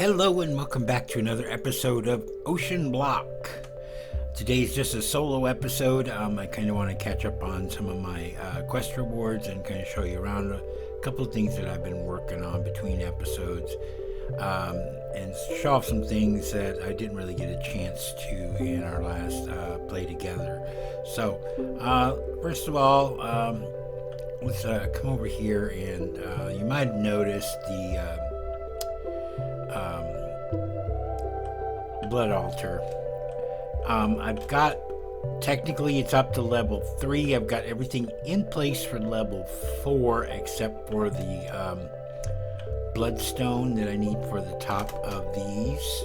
Hello and welcome back to another episode of OceanBlock. Today's just a solo episode. I kind of want to catch up on some of my quest rewards and kind of show you around a couple of things that I've been working on between episodes, and show off some things that I didn't really get a chance to in our last play together. So, first of all, let's come over here, and you might have noticed the blood altar. I've got, technically it's up to level 3. I've got everything in place for level 4 except for the bloodstone that I need for the top of these.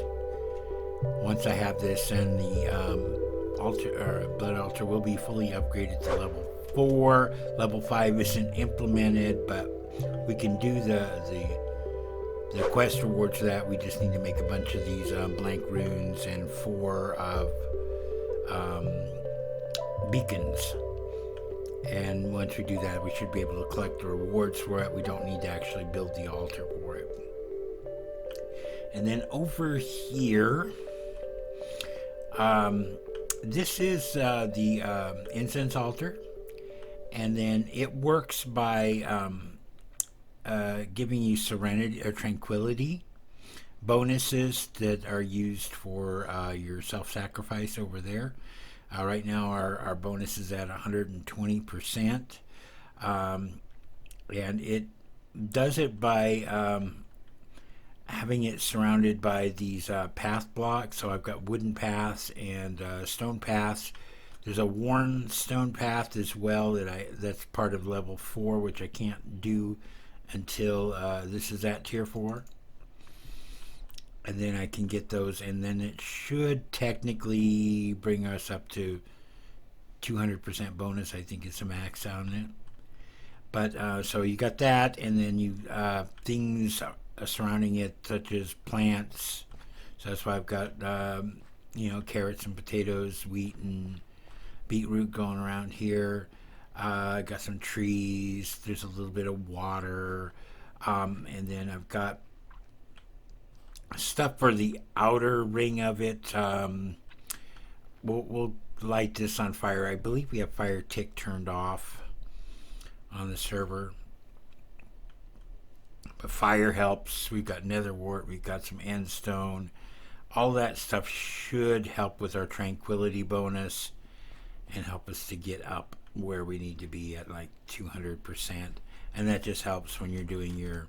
Once I have this, and the blood altar will be fully upgraded to level 4. Level 5 isn't implemented, but we can do the quest rewards for that. We just need to make a bunch of these blank runes and 4 of beacons. And once we do that, we should be able to collect the rewards for it. We don't need to actually build the altar for it. And then over here, this is the incense altar. And then it works by giving you serenity or tranquility bonuses that are used for your self-sacrifice over there. Right now our bonus is at 120%, and it does it by having it surrounded by these path blocks. So I've got wooden paths and stone paths. There's a worn stone path as well that's part of level 4, which I can't do until this is at tier 4, and then I can get those, and then it should technically bring us up to 200% bonus. I think it's a max on it. But so you got that, and then you things surrounding it, such as plants. So that's why I've got carrots and potatoes, wheat and beetroot going around here. Got some trees. There's a little bit of water, and then I've got stuff for the outer ring of it. We'll light this on fire. I believe we have fire tick turned off on the server, but fire helps. We've got nether wart. We've got some end stone. All that stuff should help with our tranquility bonus and help us to get up where we need to be at like 200%, and that just helps when you're doing your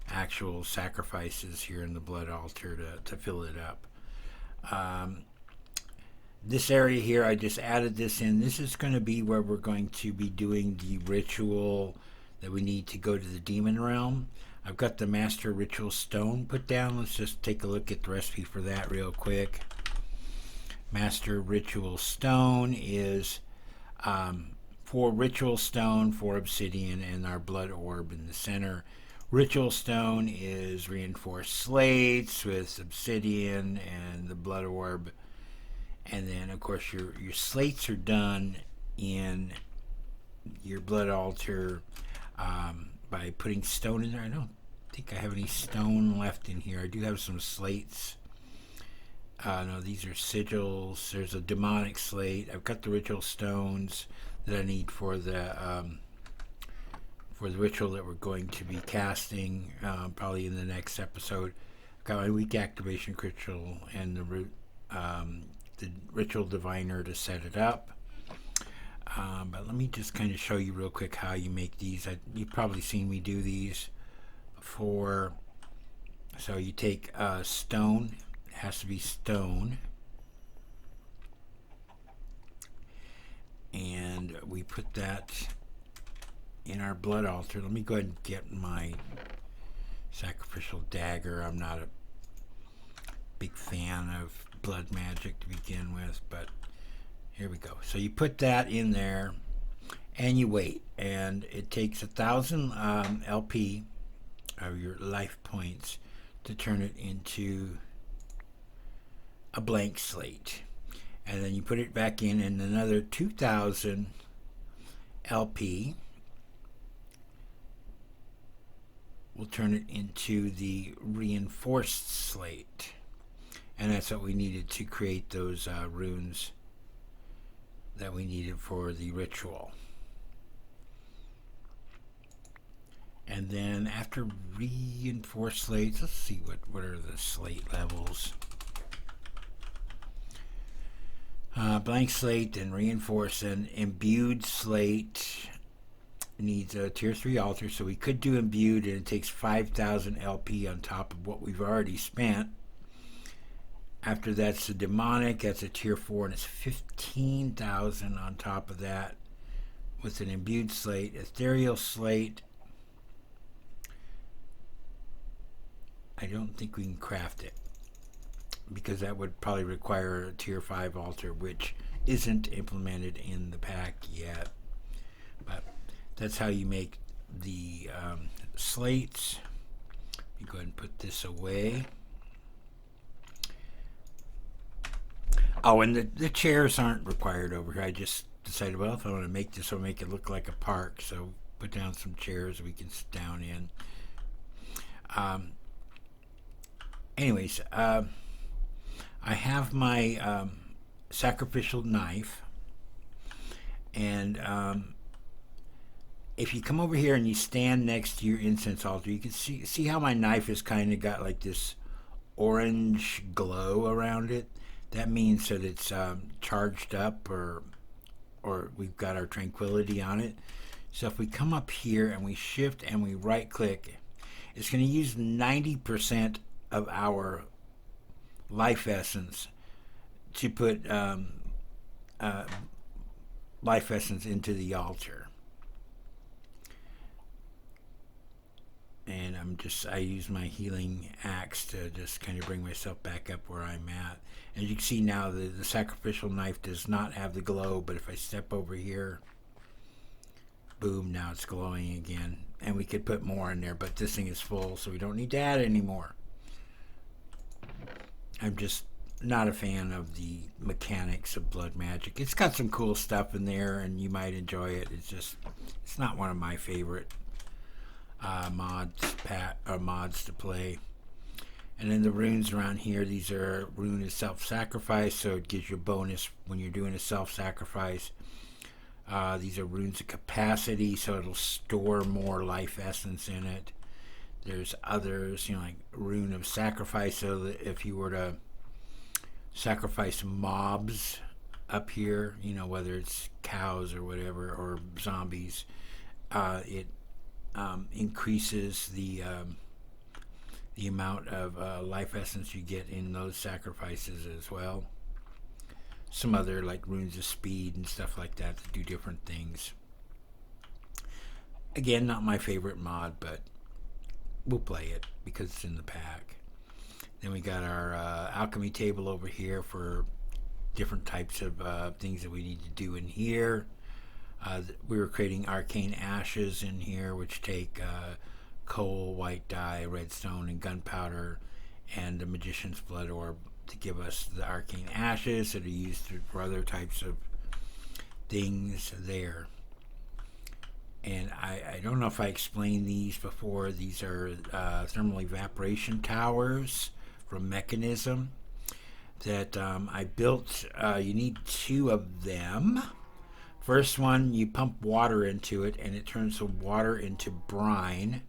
actual sacrifices here in the blood altar to fill it up. This area here, I just added this in. This is going to be where we're going to be doing the ritual that we need to go to the demon realm. I've got the master ritual stone put down. Let's just take a look at the recipe for that real quick. Master ritual stone is 4 ritual stone, 4 obsidian, and our blood orb in the center. Ritual stone is reinforced slates with obsidian and the blood orb. And then, of course, your slates are done in your blood altar by putting stone in there. I don't think I have any stone left in here. I do have some slates. No, these are sigils. There's a demonic slate. I've got the ritual stones that I need for the ritual that we're going to be casting probably in the next episode. I've got my weak activation ritual and the ritual diviner to set it up. But let me just kind of show you real quick how you make these. You've probably seen me do these before. So you take stone. It has to be stone. And we put that in our blood altar. Let me go ahead and get my sacrificial dagger. I'm not a big fan of blood magic to begin with, but here we go. So you put that in there and you wait, and it takes 1,000 LP of your life points to turn it into a blank slate. And then you put it back in, and another 2,000 LP we'll turn it into the reinforced slate. And that's what we needed to create those runes that we needed for the ritual. And then after reinforced slates, let's see what are the slate levels. Blank slate and reinforced and imbued slate needs a tier 3 altar, so we could do imbued, and it takes 5,000 LP on top of what we've already spent. After that's the demonic, that's a tier 4, and it's 15,000 on top of that with an imbued slate. Ethereal slate, I don't think we can craft it, because that would probably require a tier 5 altar, which isn't implemented in the pack yet. But that's how you make the slates. You go ahead and put this away. Oh, and the chairs aren't required over here. I just decided, well, if I want to make this, I'll make it look like a park. So put down some chairs we can sit down in. Anyways, I have my sacrificial knife, and if you come over here and you stand next to your incense altar, you can see how my knife has kind of got like this orange glow around it. That means that it's charged up, or we've got our tranquility on it. So if we come up here and we shift and we right click, it's going to use 90% of our life essence to put life essence into the altar. And I use my healing axe to just kind of bring myself back up where I'm at. And you can see now the sacrificial knife does not have the glow, but if I step over here, boom, now it's glowing again. And we could put more in there, but this thing is full, so we don't need to add anymore. I'm just not a fan of the mechanics of blood magic. It's got some cool stuff in there, and you might enjoy it. It's not one of my favorite mods to play. And then the runes around here, these are rune of self-sacrifice, so it gives you a bonus when you're doing a self-sacrifice. These are runes of capacity, so it'll store more life essence in it. There's others, like rune of sacrifice, so that if you were to sacrifice mobs up here, whether it's cows or whatever, or zombies, it increases the amount of life essence you get in those sacrifices as well. Some other like runes of speed and stuff like that do different things. Again, not my favorite mod, but we'll play it because it's in the pack. Then we got our alchemy table over here for different types of things that we need to do in here. We were creating arcane ashes in here, which take coal, white dye, redstone, and gunpowder, and the magician's blood orb to give us the arcane ashes that are used for other types of things there. And I don't know if I explained these before. These are thermal evaporation towers from Mechanism that I built. You need 2 of them. First one, you pump water into it, and it turns the water into brine.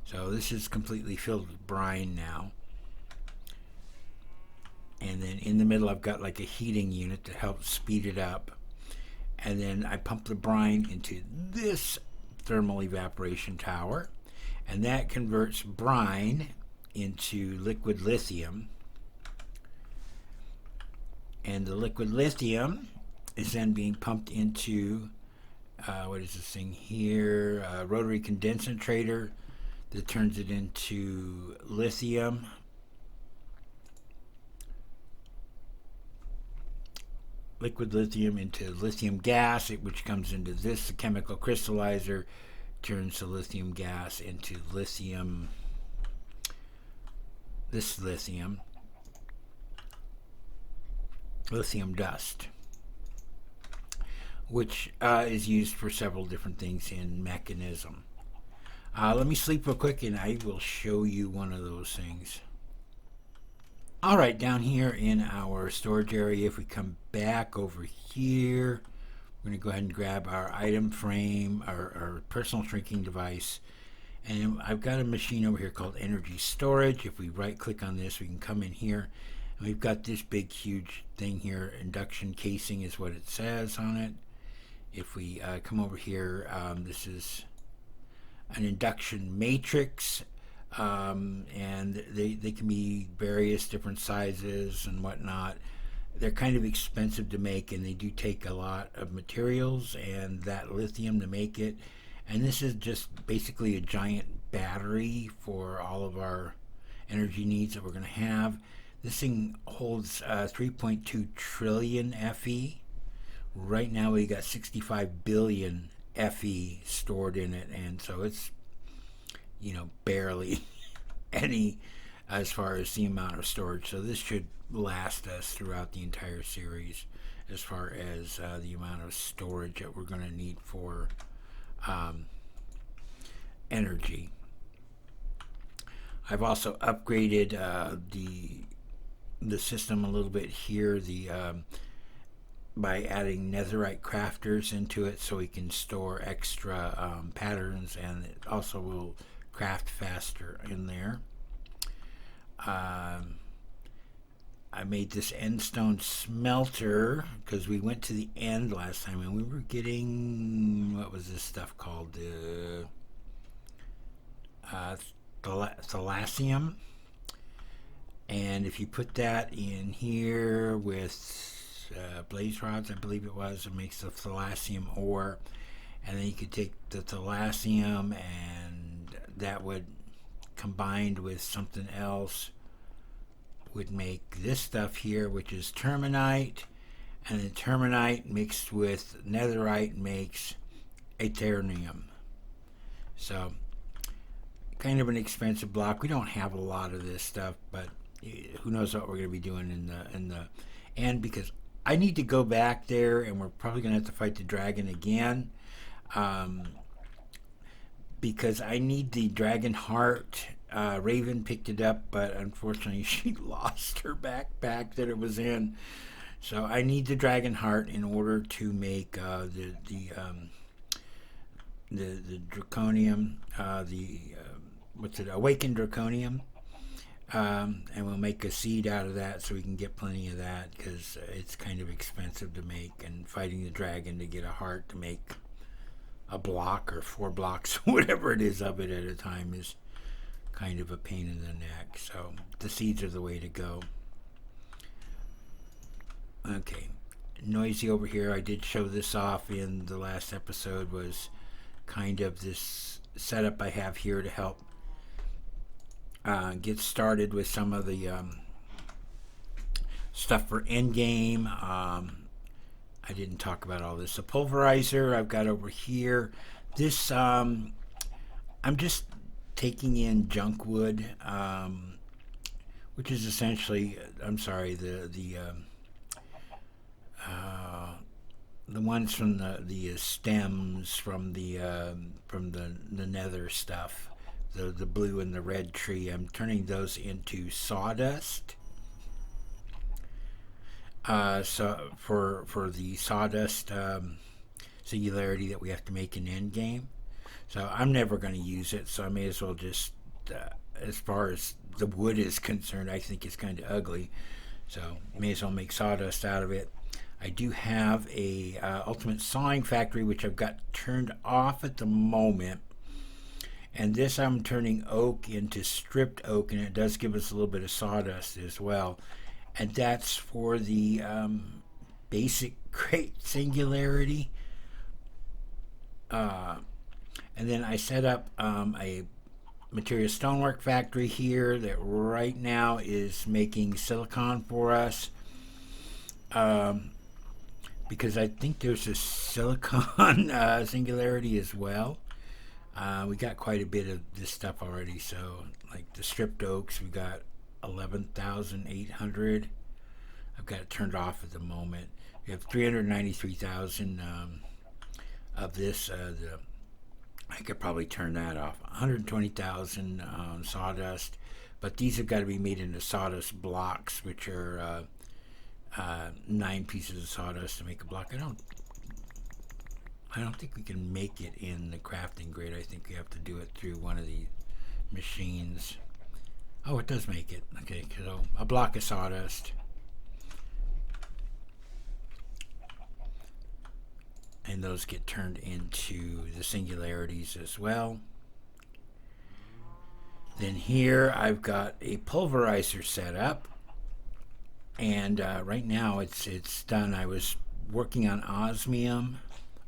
So this is completely filled with brine now. And then in the middle, I've got like a heating unit to help speed it up. And then I pump the brine into this thermal evaporation tower, and that converts brine into liquid lithium. And the liquid lithium is then being pumped into what is this thing here? Rotary condensator that turns it into lithium. Liquid lithium into lithium gas, which comes into this. The chemical crystallizer turns the lithium gas into lithium. This lithium dust, which is used for several different things in Mechanism. Let me sleep real quick and I will show you one of those things. All right, down here in our storage area, if we come back over here, we're going to go ahead and grab our item frame, our personal shrinking device. And I've got a machine over here called energy storage. If we right click on this, we can come in here and we've got this big huge thing here. Induction casing is what it says on it. If we come over here, this is an induction matrix, and they can be various different sizes and whatnot. They're kind of expensive to make, and they do take a lot of materials and that lithium to make it. And this is just basically a giant battery for all of our energy needs that we're going to have. This thing holds 3.2 trillion FE. Right now we got 65 billion FE stored in it, and so it's, you know, barely any as far as the amount of storage. So this should last us throughout the entire series as far as the amount of storage that we're going to need for energy. I've also upgraded the system a little bit here, by adding netherite crafters into it so we can store extra patterns, and it also will craft faster in there. I made this endstone smelter because we went to the end last time and we were getting, what was this stuff called? Thalassium. And if you put that in here with blaze rods, I believe it was, it makes the thalassium ore. And then you could take the thalassium and that would, combined with something else, would make this stuff here, which is terminite, and then terminite mixed with netherite makes aeternium. So kind of an expensive block. We don't have a lot of this stuff, but who knows what we're going to be doing in the end, because I need to go back there and we're probably going to have to fight the dragon again, because I need the dragon heart. Raven picked it up, but unfortunately she lost her backpack that it was in. So I need the dragon heart in order to make the draconium, what's it, awakened draconium, and we'll make a seed out of that so we can get plenty of that, because it's kind of expensive to make, and fighting the dragon to get a heart to make a block or 4 blocks, whatever it is of it at a time, is kind of a pain in the neck. So the seeds are the way to go. Okay, noisy over here. I did show this off in the last episode, was kind of this setup I have here to help get started with some of the stuff for endgame. I didn't talk about all this. The pulverizer I've got over here. This I'm just taking in junk wood, which is essentially, I'm sorry, the ones from the stems from the nether stuff, the blue and the red tree. I'm turning those into sawdust. So for the sawdust singularity that we have to make in endgame. So I'm never going to use it, so I may as well just, as far as the wood is concerned, I think it's kind of ugly. So may as well make sawdust out of it. I do have a ultimate sawing factory, which I've got turned off at the moment. And this I'm turning oak into stripped oak, and it does give us a little bit of sawdust as well. And that's for the basic crate singularity. And then I set up a material stonework factory here that right now is making silicon for us, because I think there's a silicon singularity as well. We got quite a bit of this stuff already. So like the stripped oaks, we got 11,800. I've got it turned off at the moment. We have 393,000 of this, the I could probably turn that off. 120,000 sawdust, but these have got to be made into sawdust blocks, which are 9 pieces of sawdust to make a block. I don't think we can make it in the crafting grid. I think we have to do it through one of the machines. Oh, it does make it. Okay, so a block of sawdust. And those get turned into the singularities as well. Then here I've got a pulverizer set up, and right now it's done. I was working on osmium,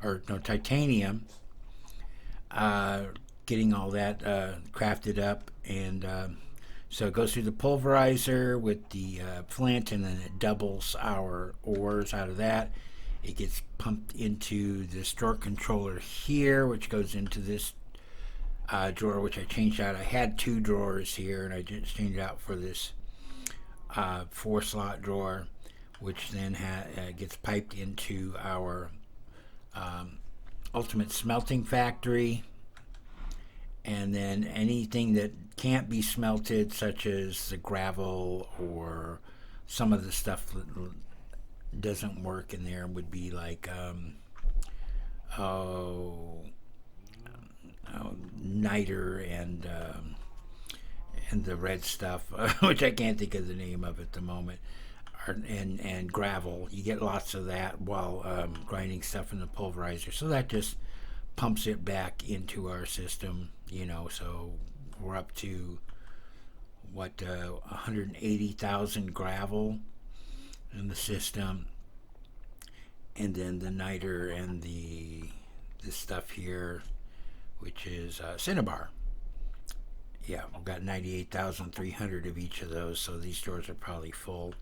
or no, titanium, getting all that crafted up, and so it goes through the pulverizer with the flint, and then it doubles our ores out of that. It gets pumped into this drawer controller here, which goes into this drawer, which I changed out. I had 2 drawers here, and I just changed out for this 4-slot drawer, which then gets piped into our ultimate smelting factory. And then anything that can't be smelted, such as the gravel or some of the stuff that doesn't work in there, would be like niter and the red stuff, which I can't think of the name of at the moment, and gravel. You get lots of that while grinding stuff in the pulverizer, so that just pumps it back into our system, you know. So we're up to what, 180,000 gravel in the system, and then the niter and this stuff here, which is cinnabar. Yeah, we've got 98,300 of each of those, so these drawers are probably full.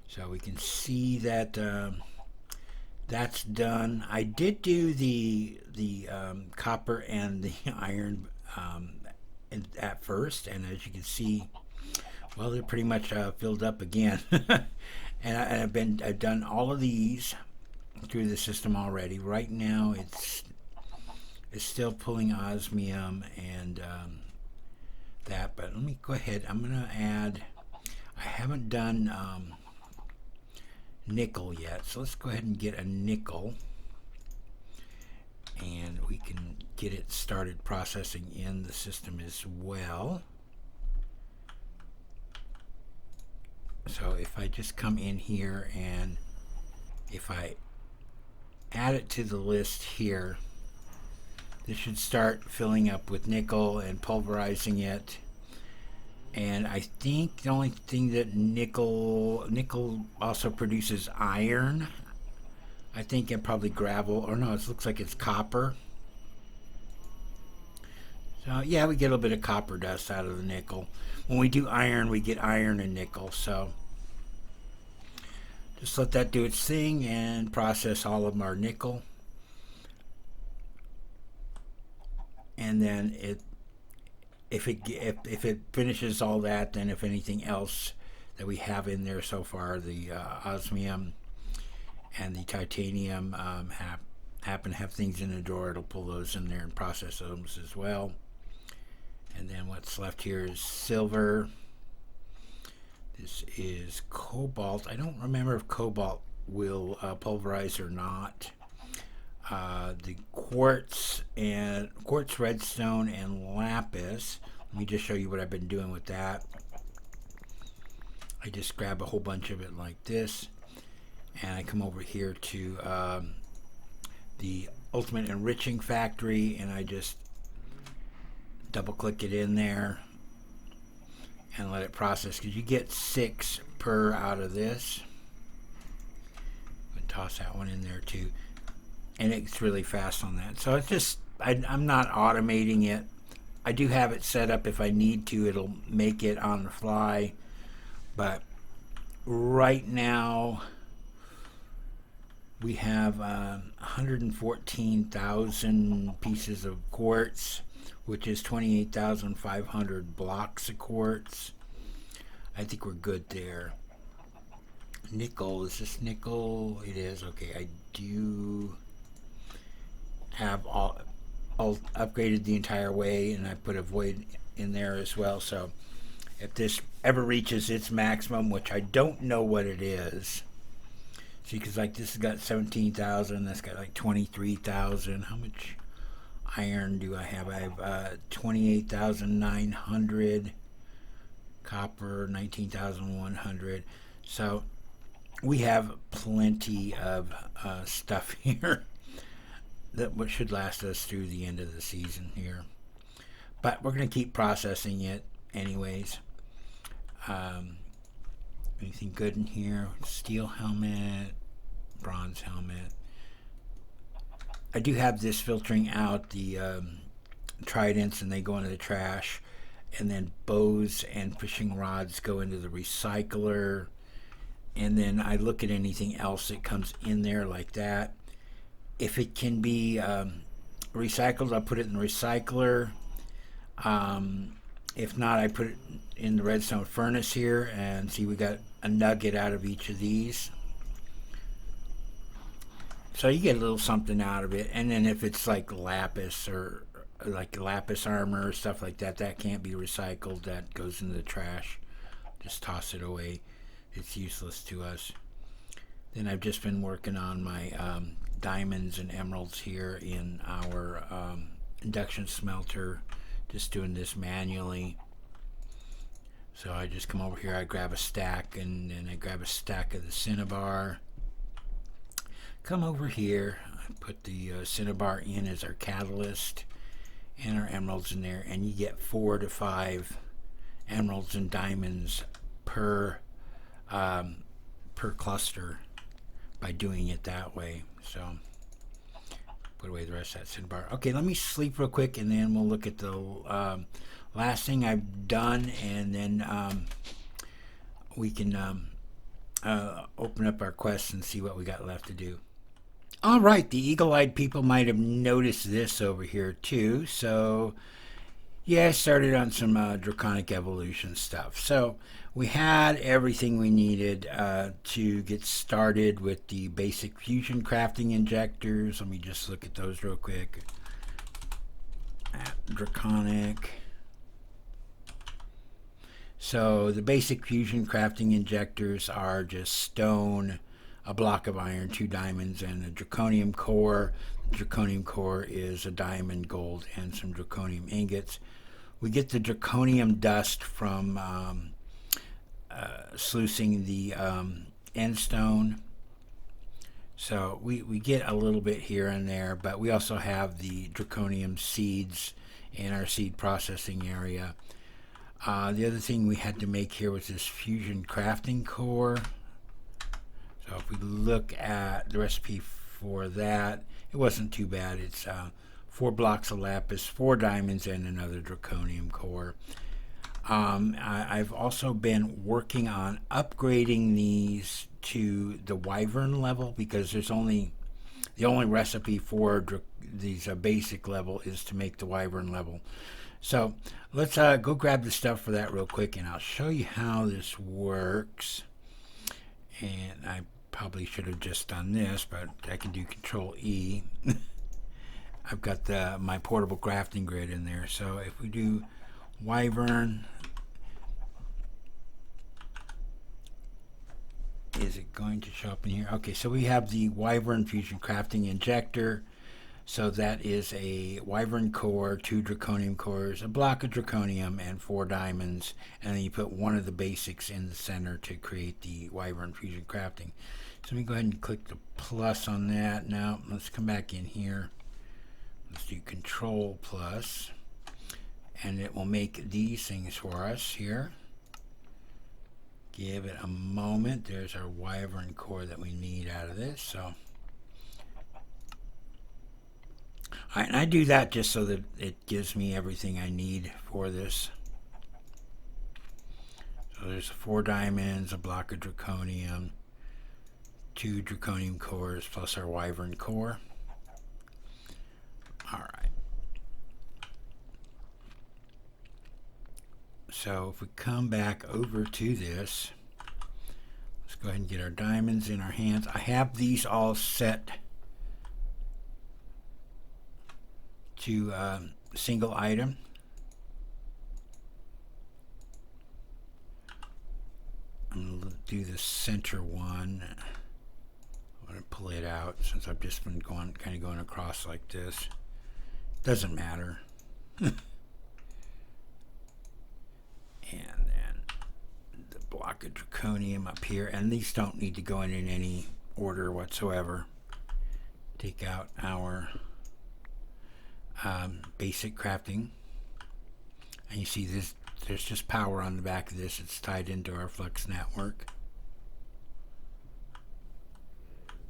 So we can see that that's done. I did do the copper and the iron at first, and as you can see, well, they're pretty much filled up again. And I've done all of these through the system already. Right now, it's still pulling osmium and that, but let me go ahead. I'm gonna add. I haven't done nickel yet, so let's go ahead and get a nickel, and we can get it started processing in the system as well. So if I just come in here, and if I add it to the list here, this should start filling up with nickel and pulverizing it. And I think the only thing that nickel also produces iron. I think, and probably gravel, or no, it looks like it's copper. So yeah, we get a little bit of copper dust out of the nickel. When we do iron, we get iron and nickel. So just let that do its thing and process all of our nickel. And then if it finishes all that, then if anything else that we have in there so far, the osmium and the titanium happen to have things in the drawer, it'll pull those in there and process those as well. And then what's left here is silver. This is cobalt. I don't remember if cobalt will pulverize or not. The quartz, redstone, and lapis. Let me just show you what I've been doing with that. I just grab a whole bunch of it like this, and I come over here to the ultimate enriching factory, and I just double click it in there and let it process, because you get 6 per out of this. Toss that one in there too, and it's really fast on that. So it's just, I'm not automating it. I do have it set up. If I need to, it'll make it on the fly, but right now we have 114,000 pieces of quartz, which is 28,500 blocks of quartz. I think we're good there. Nickel, is this nickel? It is. Okay, I do have all upgraded the entire way, and I put a void in there as well. So if this ever reaches its maximum, which I don't know what it is, see, because like this has got 17,000, that's got like 23,000. How much iron do I have? I have 28,900. Copper 19,100. So we have plenty of stuff here that should last us through the end of the season here. But we're going to keep processing it anyways. Anything good in here? Steel helmet, bronze helmet. I do have this filtering out the tridents, and they go into the trash. And then bows and fishing rods go into the recycler. And then I look at anything else that comes in there like that. If it can be recycled, I'll put it in the recycler. If not, I put it in the redstone furnace here. And see, we got a nugget out of each of these. So you get a little something out of it. And then if it's like lapis or like lapis armor or stuff like that, that can't be recycled. That goes in the trash. Just toss it away. It's useless to us. Then I've just been working on my diamonds and emeralds here in our induction smelter. Just doing this manually. So I just come over here, I grab a stack, and then I grab a stack of the cinnabar. Come over here, I put the cinnabar in as our catalyst, and our emeralds in there, and you get 4 to 5 emeralds and diamonds per cluster by doing it that way. So put away the rest of that cinnabar. Okay, let me sleep real quick, and then we'll look at the last thing I've done, and then we can open up our quests and see what we got left to do. All right, the eagle-eyed people might have noticed this over here too. So yeah, I started on some Draconic evolution stuff. So we had everything we needed to get started with the basic fusion crafting injectors. Let me just look at those real quick. Draconic. So the basic fusion crafting injectors are just stone, a block of iron, 2 diamonds, and a draconium core. The draconium core is a diamond, gold, and some draconium ingots. We get the draconium dust from sluicing the end stone. So we get a little bit here and there, but we also have the draconium seeds in our seed processing area. The other thing we had to make here was this fusion crafting core. So if we look at the recipe for that, it wasn't too bad. It's 4 blocks of lapis, 4 diamonds, and another draconium core. I've also been working on upgrading these to the wyvern level, because there's the only recipe for these basic level is to make the wyvern level. So let's go grab the stuff for that real quick, and I'll show you how this works. And I probably should have just done this, but I can do Control E. I've got my portable crafting grid in there. So if we do wyvern, is it going to show up in here? Okay, so we have the wyvern fusion crafting injector. So that is a wyvern core, 2 draconium cores, a block of draconium, and 4 diamonds, and then you put one of the basics in the center to create the wyvern fusion crafting. So let me go ahead and click the plus on that. Now let's come back in here. Let's do Control plus, and it will make these things for us here. Give it a moment. There's our wyvern core that we need out of this. So all right, and I do that just so that it gives me everything I need for this. So there's 4 diamonds, a block of draconium, 2 draconium cores, plus our wyvern core. All right. So if we come back over to this, let's go ahead and get our diamonds in our hands. I have these all set to single item. I'm going to do the center one. I'm going to pull it out since I've just been kind of going across like this. Doesn't matter. And then the block of Draconium up here. And these don't need to go in any order whatsoever. Take out our basic crafting. And you see this, there's just power on the back of this. It's tied into our Flux network.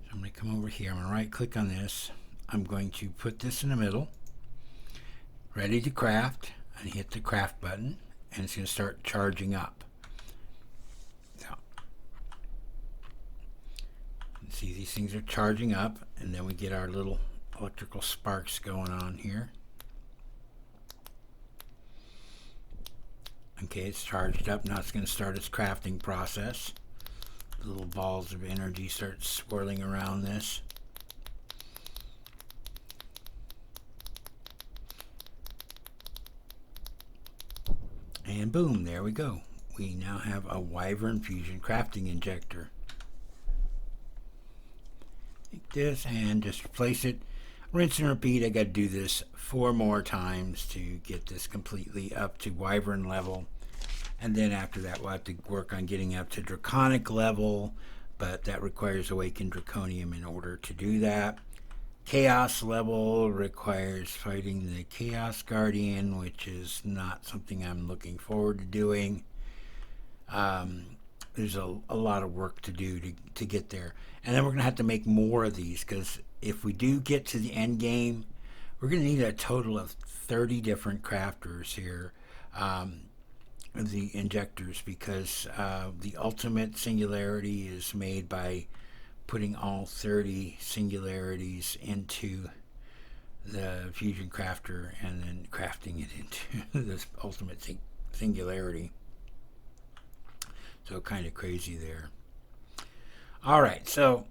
So I'm going to come over here. I'm going to right click on this. I'm going to put this in the middle. Ready to craft. And hit the craft button. And it's going to start charging up. So, you see these things are charging up. And then we get our little electrical sparks going on here. Okay, it's charged up. Now it's going to start its crafting process. The little balls of energy start swirling around this. And boom, there we go. We now have a Wyvern Fusion crafting injector. Take this and just replace it. Rinse and repeat. I got to do this 4 more times to get this completely up to Wyvern level. And then after that, we'll have to work on getting up to Draconic level. But that requires Awakened Draconium in order to do that. Chaos level requires fighting the Chaos Guardian, which is not something I'm looking forward to doing. There's a lot of work to do to get there. And then we're going to have to make more of these, because if we do get to the end game, we're going to need a total of 30 different crafters here, the injectors, because the ultimate singularity is made by putting all 30 singularities into the fusion crafter and then crafting it into this ultimate singularity. So kind of crazy there. All right, so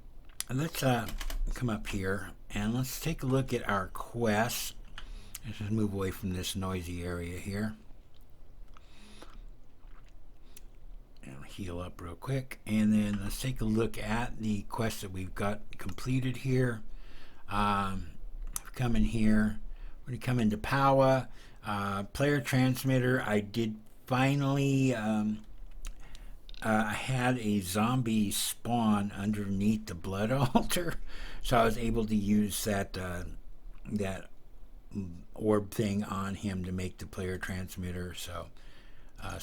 let's come up here and let's take a look at our quests. Let's just move away from this noisy area here. And heal up real quick, and then let's take a look at the quests that we've got completed here. Come in here. We're going to come into Power, Player Transmitter. I did finally. I had a zombie spawn underneath the blood altar, so I was able to use that that orb thing on him to make the player transmitter. So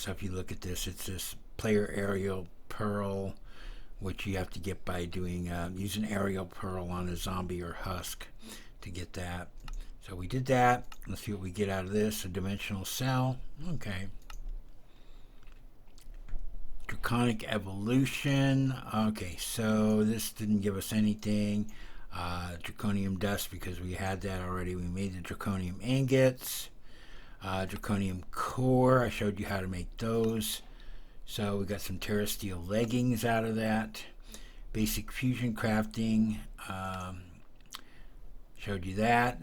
if you look at this, it's this player aerial pearl, which you have to get by doing use an aerial pearl on a zombie or husk to get that. So we did that. Let's see what we get out of this. A dimensional cell. Okay. Draconic evolution. Okay, so this didn't give us anything. Draconium dust, because we had that already. We made the draconium ingots. Draconium core. I showed you how to make those. So we got some terrasteel leggings out of that. Basic fusion crafting. Showed you that.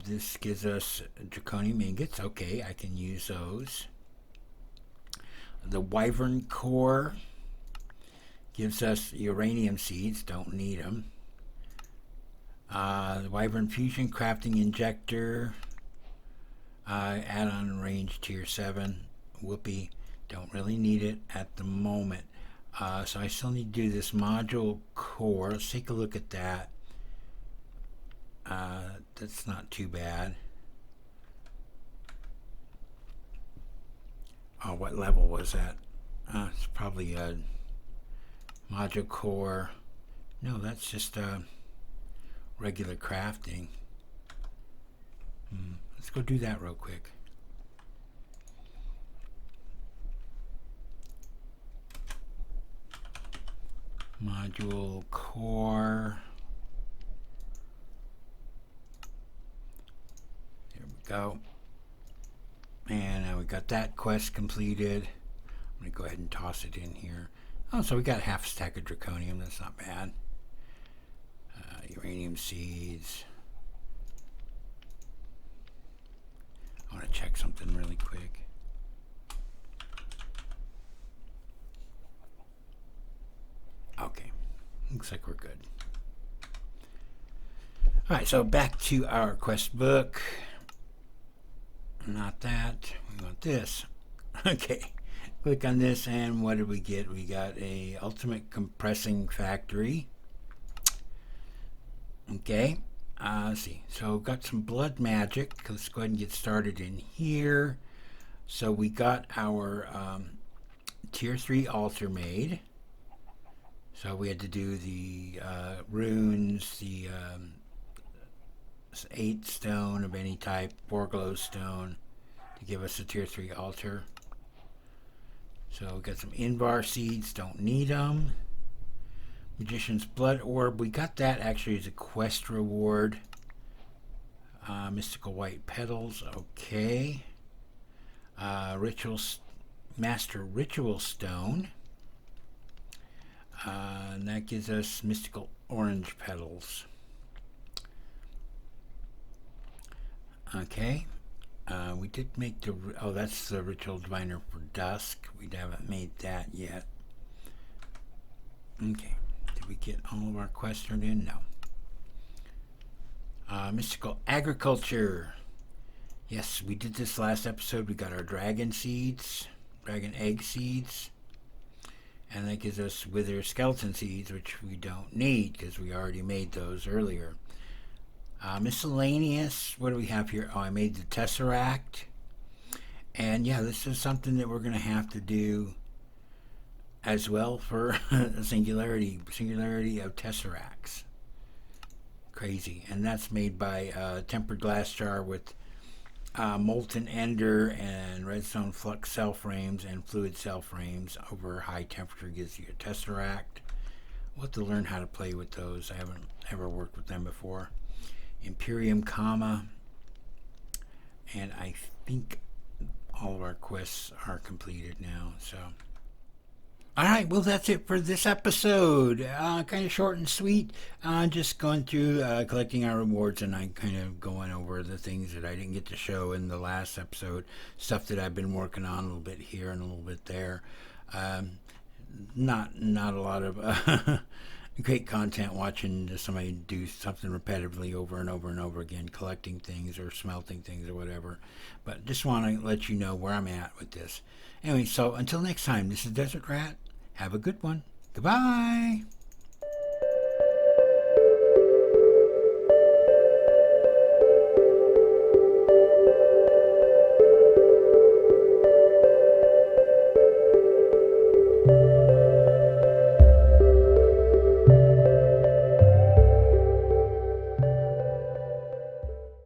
This gives us draconium ingots. Okay, I can use those. The Wyvern core gives us uranium seeds. Don't need them. The Wyvern fusion crafting injector. Add-on range tier 7. Whoopee. Don't really need it at the moment. So I still need to do this module core. Let's take a look at that. That's not too bad. Oh, what level was that? It's probably a module core. No, that's just regular crafting. Let's go do that real quick. Module core. There we go. And now we got that quest completed. I'm going to go ahead and toss it in here. Oh, so we got half a stack of draconium. That's not bad. Uranium seeds. check something really quick. Okay, looks like we're good. Alright, so back to our quest book. Not that. We want this. Okay. Click on this, and what did we get? We got a ultimate compressing factory. Okay. Let's see. So got some blood magic. Let's go ahead and get started in here. So we got our tier 3 altar made. So we had to do the runes, the 8 stone of any type, 4 glowstone to give us a tier 3 altar. So we got some Invar seeds, don't need them. Magician's blood orb, we got that actually as a quest reward. Mystical white petals, okay. Master ritual stone. And that gives us mystical orange petals. Okay. We did make the... Oh, that's the ritual diviner for dusk. We haven't made that yet. Okay. Did we get all of our quests turned in? No. Mystical agriculture. Yes, we did this last episode. We got our dragon seeds. Dragon egg seeds. And that gives us wither skeleton seeds, which we don't need because we already made those earlier. Miscellaneous, what do we have here? Oh, I made the Tesseract. And yeah, this is something that we're going to have to do as well for a singularity of Tesseracts. Crazy. And that's made by tempered glass jar with molten ender and redstone flux cell frames and fluid cell frames over high temperature gives you a Tesseract. We'll have to learn how to play with those. I haven't ever worked with them before. Imperium Comma, and I think all of our quests are completed now. So, all right, well, that's it for this episode. Kind of short and sweet. Just going through collecting our rewards, and I kind of going over the things that I didn't get to show in the last episode, stuff that I've been working on a little bit here and a little bit there. Not a lot of great content watching somebody do something repetitively over and over and over again, collecting things or smelting things or whatever. But just want to let you know where I'm at with this. Anyway, so until next time, this is Desert Rat. Have a good one. Goodbye.